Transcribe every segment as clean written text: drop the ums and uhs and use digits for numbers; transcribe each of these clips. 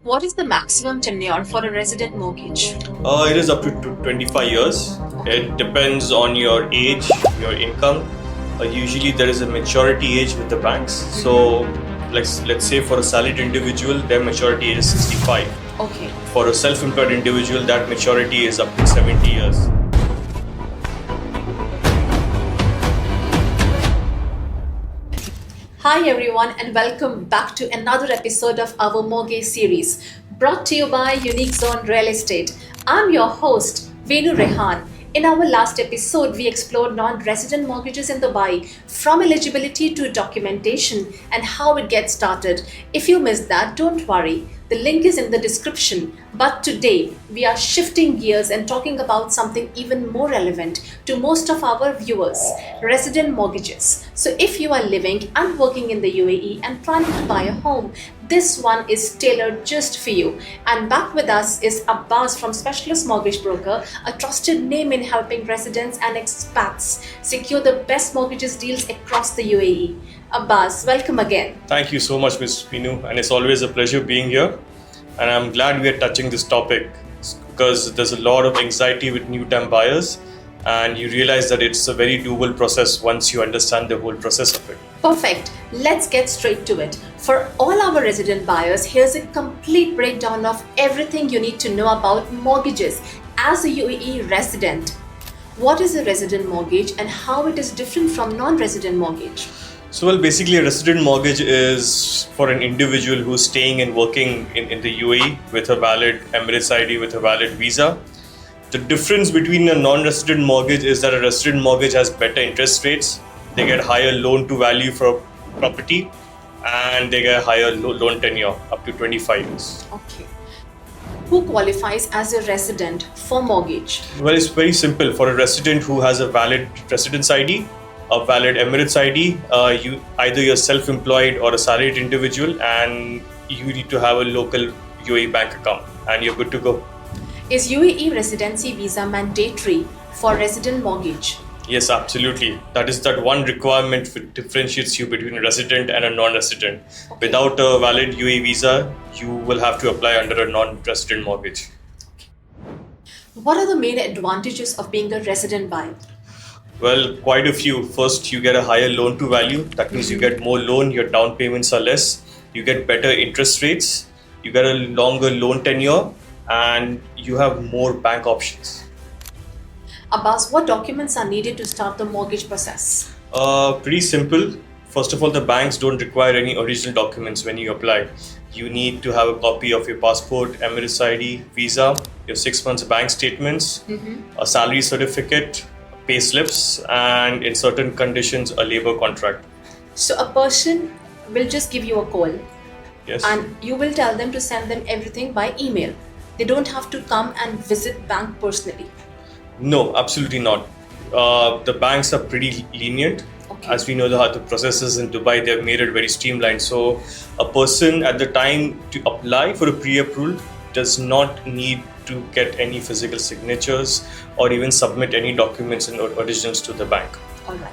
What is the maximum tenure for a resident mortgage? It is up to 25 years. It depends on your age, your income. Usually, there is a maturity age with the banks. So, let's say for a salaried individual, their maturity age is 65. Okay. For a self-employed individual, that maturity is up to 70 years. Hi everyone and welcome back to another episode of our mortgage series brought to you by Unique Zone Real Estate. I'm your host Venu Rehan. In our last episode, we explored non-resident mortgages in Dubai, from eligibility to documentation and how it gets started. If you missed that, don't worry. The link is in the description. But today, we are shifting gears and talking about something even more relevant to most of our viewers, resident mortgages. So if you are living and working in the UAE and planning to buy a home, this one is tailored just for you. And back with us is Abbas from Specialist Mortgage Broker, a trusted name in helping residents and expats secure the best mortgages deals across the UAE. Abbas, welcome again. Thank you so much, Ms. Pinu, and it's always a pleasure being here. And I'm glad we are touching this topic because there's a lot of anxiety with new-time buyers, and you realize that it's a very doable process once you understand the whole process of it. Perfect. Let's get straight to it. For all our resident buyers, here's a complete breakdown of everything you need to know about mortgages as a UAE resident. What is a resident mortgage and how it is different from non-resident mortgage? So, basically, a resident mortgage is for an individual who's staying and working in the UAE with a valid Emirates ID, with a valid visa. The difference between a non-resident mortgage is that a resident mortgage has better interest rates, they get higher loan to value for property, and they get higher loan tenure up to 25 years. Okay. Who qualifies as a resident for mortgage? Well, it's very simple. For a resident who has a valid residence ID, a valid Emirates ID, you're self-employed or a salaried individual, and you need to have a local UAE bank account, and you're good to go. Is UAE residency visa mandatory for resident mortgage? Yes, absolutely. That is that one requirement that differentiates you between a resident and a non-resident. Okay. Without a valid UAE visa, you will have to apply under a non-resident mortgage. What are the main advantages of being a resident buyer? Well, quite a few. First, you get a higher loan to value. That means you get more loan, your down payments are less. You get better interest rates. You get a longer loan tenure, and you have more bank options. Abbas, what documents are needed to start the mortgage process? Pretty simple. First of all, the banks don't require any original documents when you apply. You need to have a copy of your passport, Emirates ID, visa, your 6 months bank statements, a salary certificate, pay slips, and in certain conditions, a labor contract. So a person will just give you a call. Yes. And you will tell them to send them everything by email. They don't have to come and visit bank personally. No, absolutely not. The banks are pretty lenient. Okay. As we know, the processes in Dubai, they've made it very streamlined. So a person at the time to apply for a pre-approval does not need to get any physical signatures or even submit any documents and originals to the bank. All right.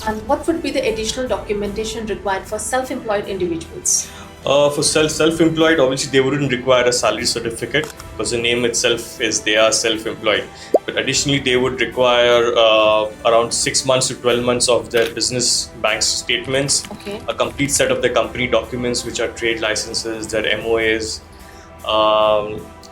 And what would be the additional documentation required for self-employed individuals? For self-employed, obviously they wouldn't require a salary certificate because the name itself is they are self-employed. But additionally, they would require around 6 months to 12 months of their business bank statements, Okay. a complete set of their company documents, which are trade licenses, their MOAs,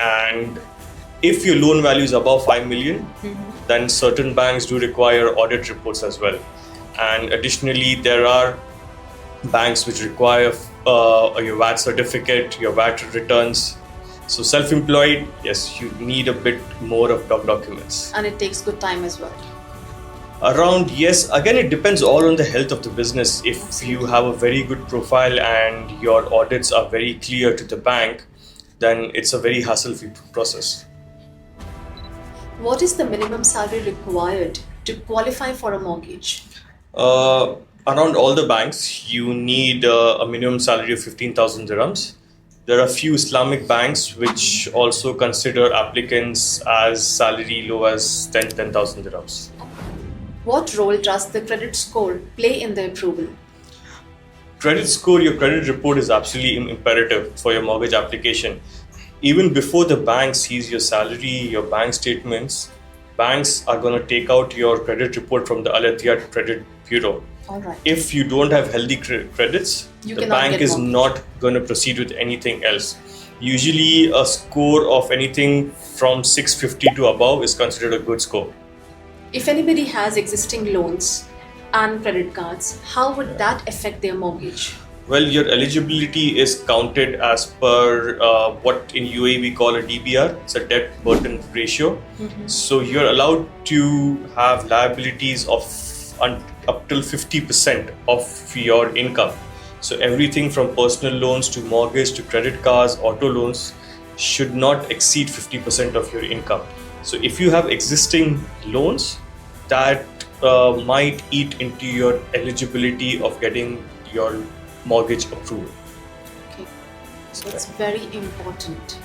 and if your loan value is above 5 million, then certain banks do require audit reports as well. And additionally, there are banks which require your VAT certificate, your VAT returns. So self-employed, yes, you need a bit more of documents. And it takes good time as well. Yes, again, it depends all on the health of the business. If you have a very good profile and your audits are very clear to the bank, then it's a very hassle-free process. What is the minimum salary required to qualify for a mortgage? Around all the banks, you need a minimum salary of 15,000 dirhams. There are few Islamic banks which also consider applicants as salary low as 10,000 dirhams. What role does the credit score play in the approval? Credit score, your credit report is absolutely imperative for your mortgage application. Even before the bank sees your salary, your bank statements, banks are going to take out your credit report from the Al Ittihad Credit Bureau. All right. If you don't have healthy credits, the bank is not going to proceed with anything else. Usually a score of anything from 650 to above is considered a good score. If anybody has existing loans and credit cards, how would that affect their mortgage? Well, your eligibility is counted as per what in UAE we call a DBR. It's a debt burden ratio. So you're allowed to have liabilities of up till 50% of your income. So everything from personal loans to mortgage to credit cards, auto loans should not exceed 50% of your income. So if you have existing loans, that might eat into your eligibility of getting your mortgage approval. Okay, so it's very important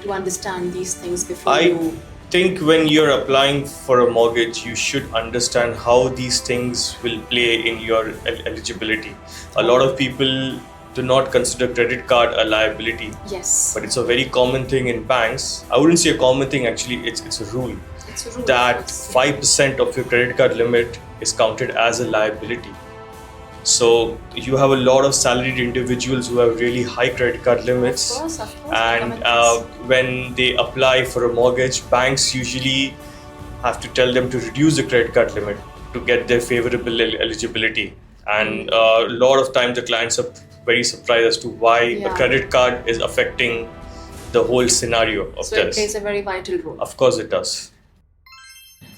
to understand these things before I think when you're applying for a mortgage, you should understand how these things will play in your eligibility. A lot of people do not consider credit card a liability. Yes. But it's a very common thing in banks. I wouldn't say a common thing, actually, it's a rule. It's a rule That 5% of your credit card limit is counted as a liability. So you have a lot of salaried individuals who have really high credit card limits. Of course, And when they apply for a mortgage, banks usually have to tell them to reduce the credit card limit to get their favorable eligibility. And a lot of times the clients are very surprised as to why a credit card is affecting the whole scenario of this. So it plays a very vital role. Of course it does.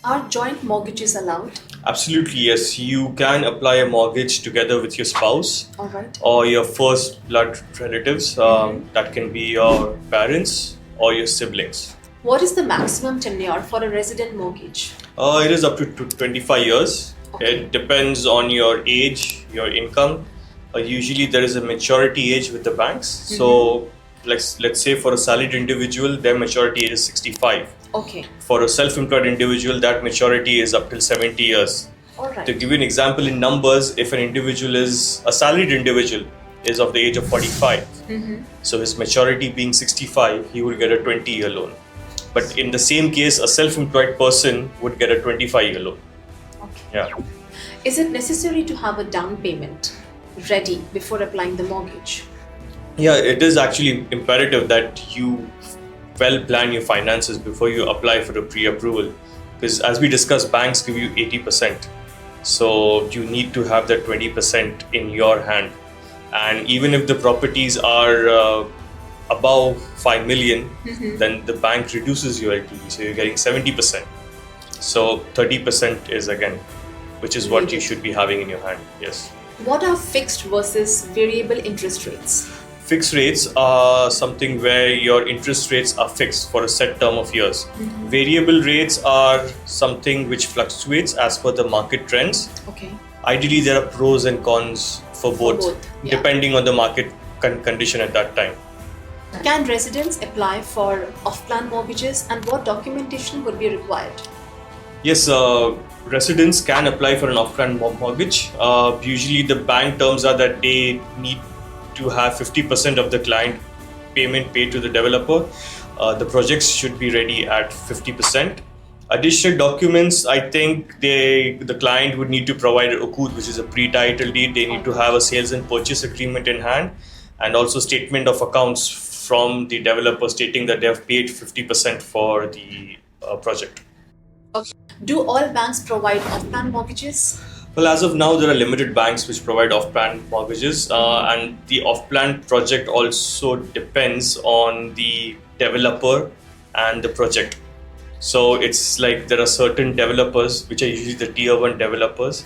Are joint mortgages allowed? Absolutely, yes. You can apply a mortgage together with your spouse. All right. Or your first blood relatives. That can be your parents or your siblings. What is the maximum tenure for a resident mortgage? It is up to 25 years. Okay. It depends on your age, your income. Usually there is a maturity age with the banks. So let's say for a salaried individual, their maturity age is 65. Okay. For a self-employed individual, that maturity is up till 70 years. All right. To give you an example in numbers, if an individual is a salaried individual is of the age of 45, so his maturity being 65, he would get a 20-year loan. But in the same case, a self-employed person would get a 25-year loan. Okay. Yeah. Is it necessary to have a down payment ready before applying the mortgage? Yeah, it is actually imperative that you well plan your finances before you apply for a pre-approval, because as we discussed, banks give you 80%, so you need to have that 20% in your hand. And even if the properties are above 5 million, then the bank reduces your LTV, so you're getting 70%. So 30% is again, which is what you should be having in your hand. Yes. What are fixed versus variable interest rates? Fixed rates are something where your interest rates are fixed for a set term of years. Variable rates are something which fluctuates as per the market trends. Okay. Ideally, there are pros and cons for both. Depending on the market condition at that time. Can residents apply for off-plan mortgages, and what documentation would be required? Yes, residents can apply for an off-plan mortgage. Usually the bank terms are that they need to have 50% of the client payment paid to the developer. The projects should be ready at 50%. Additional documents, I think the client would need to provide a uqud, which is a pre-title deed. They need to have a sales and purchase agreement in hand, and also statement of accounts from the developer stating that they have paid 50% for the project. Okay. Do all banks provide off-plan mortgages? Well, as of now, there are limited banks which provide off-plan mortgages, and the off-plan project also depends on the developer and the project. So it's like there are certain developers, which are usually the tier 1 developers,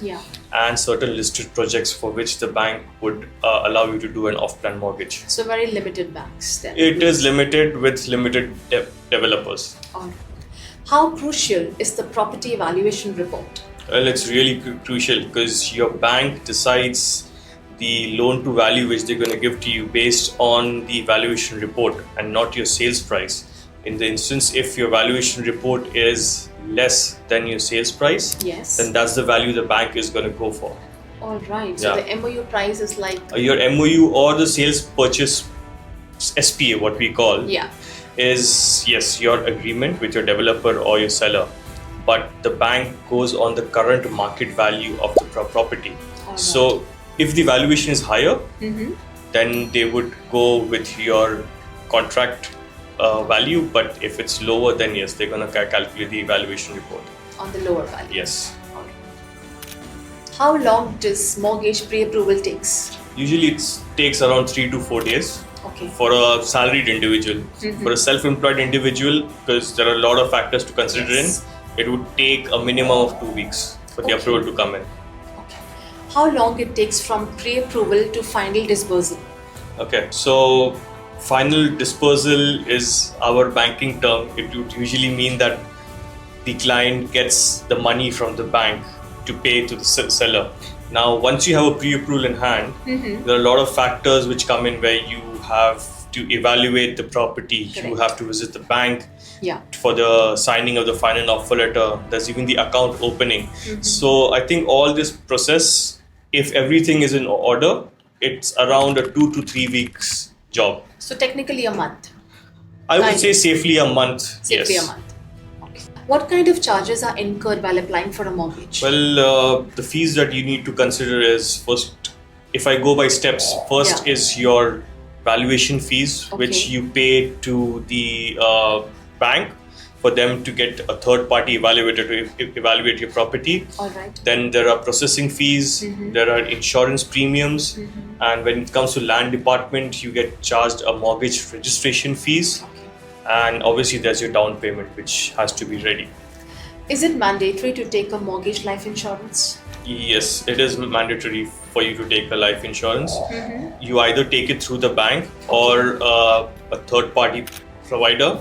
and certain listed projects for which the bank would allow you to do an off-plan mortgage. So very limited banks then. It is limited with limited developers. All right. How crucial is the property evaluation report? Well, it's really crucial because your bank decides the loan to value which they're going to give to you based on the valuation report and not your sales price. In the instance, if your valuation report is less than your sales price, then that's the value the bank is going to go for. All right. So Yeah. the MOU price is like Your MOU or the sales purchase SPA, what we call, yeah. is yes, your agreement with your developer or your seller, but the bank goes on the current market value of the property. All right. So if the valuation is higher, Mm-hmm. then they would go with your contract value, but if it's lower, then yes, they're going to calculate the valuation report. On the lower value. Yes. All right. How long does mortgage pre-approval takes? Usually it takes around 3 to 4 days Okay. for a salaried individual. Mhm. For a self-employed individual, because there are a lot of factors to consider Yes. in, it would take a minimum of 2 weeks for the Okay. approval to come in. Okay. How long it takes from pre-approval to final disbursal? Okay, so final dispersal is our banking term. It would usually mean that the client gets the money from the bank to pay to the seller. Now, once you have a pre-approval in hand, Mm-hmm. there are a lot of factors which come in where you have to evaluate the property, you Correct. have to visit the bank Yeah. for the signing of the final offer letter, there's even the account opening. Mm-hmm. So I think all this process, if everything is in order, it's around a 2 to 3 weeks job. So technically a month. I would Kind say of. safely a month. Safely yes. a month. Okay. What kind of charges are incurred while applying for a mortgage? Well, the fees that you need to consider is first, if I go by steps, first Yeah. is your valuation fees, which Okay. you pay to the bank for them to get a third party evaluator to evaluate your property. All right. Then there are processing fees, Mhm. there are insurance premiums, Mhm. and when it comes to land department, you get charged a mortgage registration fees, Okay. and obviously there's your down payment, which has to be ready. Is it mandatory to take a mortgage life insurance? Yes, it is mandatory for you to take a life insurance. Mm-hmm. You either take it through the bank or a third party provider,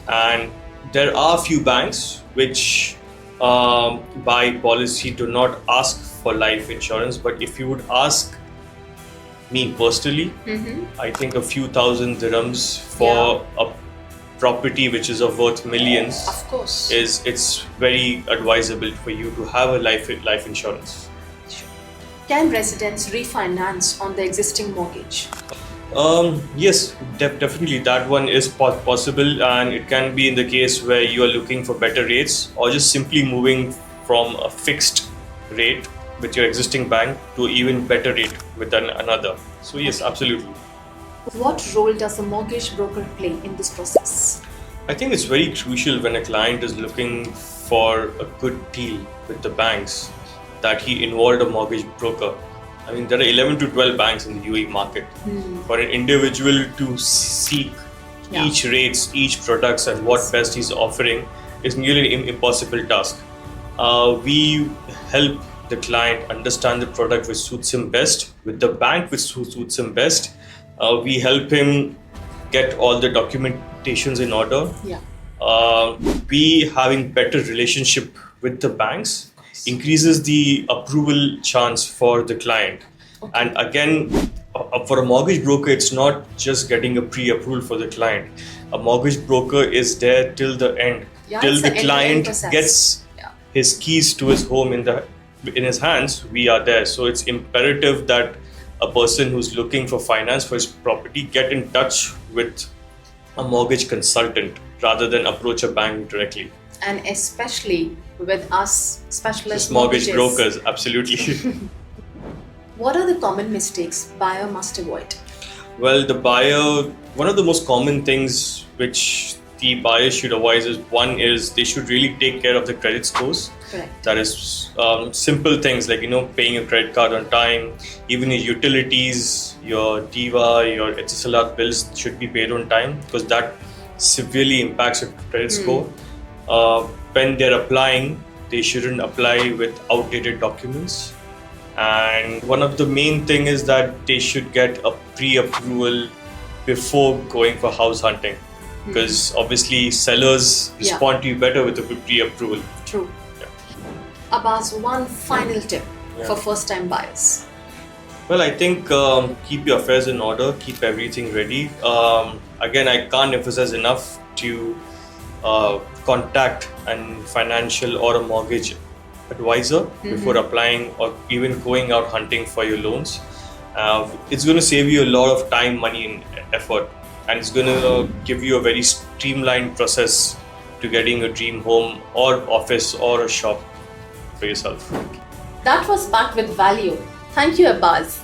and there are few banks which by policy do not ask for life insurance, but if you would ask me personally, Mm-hmm. I think a few thousand dirhams for a property which is of worth millions Of course. it's very advisable for you to have a life insurance. Can residents refinance on the existing mortgage? Yes, definitely that one is possible, and it can be in the case where you are looking for better rates or just simply moving from a fixed rate with your existing bank to even better rate with another. So yes, absolutely. What role does a mortgage broker play in this process? I think it's very crucial when a client is looking for a good deal with the banks that he involved a mortgage broker. I mean, there are 11 to 12 banks in the UAE market. For an individual to seek Yeah. each rates, each products, and what best he's offering is nearly an impossible task. We help the client understand the product which suits him best with the bank which suits him best. We help him get all the documentations in order. Yeah. We having better relationship with the banks increases the approval chance for the client. Okay. And again, for a mortgage broker, it's not just getting a pre-approval for the client. A mortgage broker is there till the end, Yeah, till it's the the end-to-end client process. gets Yeah. his keys to his home in his hands. We are there. So it's imperative that a person who's looking for finance for his property get in touch with a mortgage consultant rather than approach a bank directly. And especially with us specialist Just mortgage mortgages. brokers, absolutely. What are the common mistakes buyer must avoid? Well, one of the most common things which the buyer should avoid is they should really take care of the credit scores. Correct. That is simple things like paying your credit card on time, even your utilities, your DIVA, your HSLR bills should be paid on time because that severely impacts your credit score. When they're applying, they shouldn't apply with outdated documents. And one of the main thing is that they should get a pre-approval before going for house hunting, because obviously sellers respond to you better with a pre-approval. True. Abbas, one final tip for first-time buyers. Well, I think keep your affairs in order, keep everything ready. Again, I can't emphasize enough to contact a financial or a mortgage advisor before applying or even going out hunting for your loans. It's going to save you a lot of time, money, and effort, and it's going to give you a very streamlined process to getting a dream home or office or a shop for yourself. That was packed with value. Thank you, Abbas.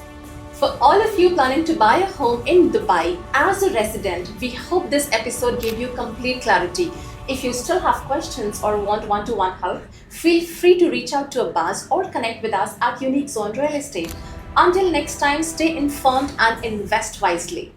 For all of you planning to buy a home in Dubai as a resident, we hope this episode gave you complete clarity. If you still have questions or want one-to-one help, feel free to reach out to Abbas or connect with us at Unique Zone Real Estate. Until next time, stay informed and invest wisely.